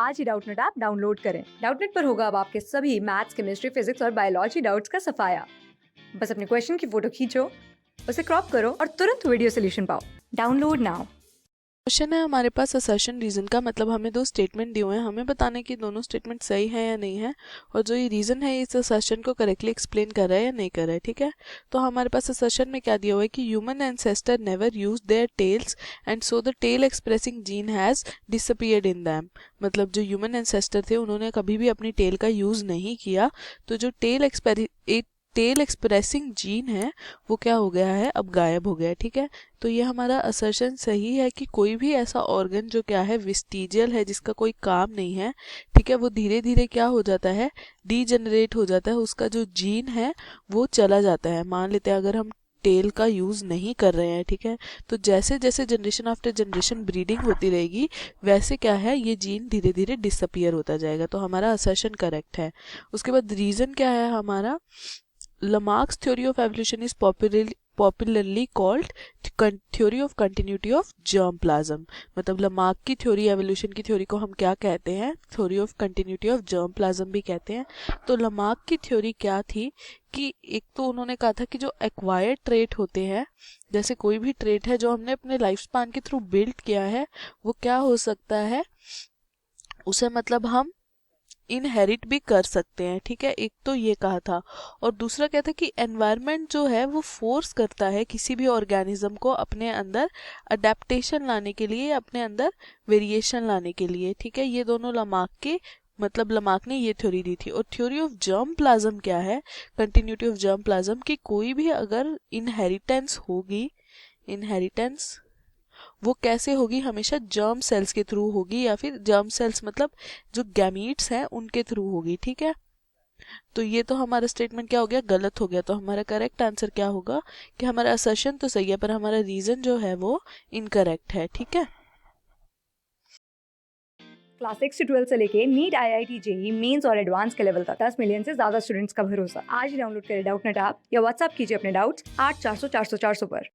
आज ही Doubtnut app download करें। Doubtnut पर होगा अब आपके सभी मैथ्स, केमिस्ट्री, फिजिक्स और बायोलॉजी डाउट्स का सफाया। बस अपने क्वेश्चन की फोटो खींचो, उसे क्रॉप करो और तुरंत वीडियो सोल्यूशन पाओ। Download now. क्वेश्चन है हमारे पास असर्शन रीजन का, मतलब हमें दो स्टेटमेंट दिए हुए हैं, हमें बताने कि दोनों स्टेटमेंट सही है या नहीं है, और जो ये रीजन है इस असर्शन को करेक्टली एक्सप्लेन कर रहा है या नहीं कर रहा है। ठीक है, तो हमारे पास असर्शन में क्या दिया हुआ है कि human ancestor never use their tails and so the tail expressing gene has disappeared in them. मतलब जो ह्यूमन एंसेस्टर थे उन्होंने कभी भी अपनी टेल का यूज नहीं किया, तो जो टेल एक्सप्रेसिंग जीन है वो क्या हो गया है, अब गायब हो गया है। ठीक है, तो ये हमारा असर्शन सही है कि कोई भी ऐसा ऑर्गन जो क्या है विस्टीजियल है, जिसका कोई काम नहीं है, ठीक है, वो धीरे धीरे क्या हो जाता है, डीजेनरेट हो जाता है, उसका जो जीन है वो चला जाता है। मान लेते हैं अगर हम टेल का यूज नहीं कर रहे हैं, ठीक है, तो जैसे जैसे जनरेशन आफ्टर जनरेशन ब्रीडिंग होती रहेगी वैसे क्या है, ये जीन धीरे धीरे डिसअपियर होता जाएगा। तो हमारा असर्शन करेक्ट है। उसके बाद रीजन क्या है हमारा, Lamarck's theory of evolution is popularly called theory of continuity of germplasm। मतलब लमार्क की थ्योरी, एवोल्यूशन की थ्योरी को हम क्या कहते हैं, theory of continuity of germplasm भी कहते हैं। तो लमार्क की थ्योरी क्या थी कि एक तो उन्होंने कहा था कि जो एक्वायर्ड ट्रेट होते हैं, जैसे कोई भी ट्रेट है जो हमने अपने लाइफ स्पान के थ्रू बिल्ड किया है, वो क्या हो सकता है, उसे मतलब हम इनहेरिट भी कर सकते हैं। ठीक है, एक तो ये कहा था, और दूसरा क्या था कि एनवायरनमेंट जो है वो फोर्स करता है किसी भी ऑर्गेनिज्म को अपने अंदर अडेप्टेशन लाने के लिए, अपने अंदर वेरिएशन लाने के लिए। ठीक है, ये दोनों लमार्क के, मतलब लमार्क ने ये थ्योरी दी थी। और थ्योरी ऑफ जर्म प्लाज्म क्या है, कंटिन्यूटी ऑफ जर्म प्लाज्म, की कोई भी अगर इनहेरिटेंस होगी, इनहेरिटेंस वो कैसे होगी, हमेशा जर्म सेल्स के थ्रू होगी, या फिर जर्म सेल्स मतलब जो गैमीट्स हैं उनके थ्रू होगी। ठीक है, तो ये तो हमारा स्टेटमेंट क्या हो गया, गलत हो गया। तो हमारा करेक्ट आंसर क्या होगा कि हमारा असर्शन तो सही है पर हमारा रीजन जो है वो इनकरेक्ट है। ठीक है, क्लास 6 से 12 से लेके नीट, IIT, JEE मेंस और एडवांस के लेवल तक 10 मिलियन से ज्यादा स्टूडेंट्स का भरोसा। आज ही डाउनलोड करें डाउटनेट ऐप या व्हाट्सएप कीजिए अपने डाउट्स 8400 400 400 पर।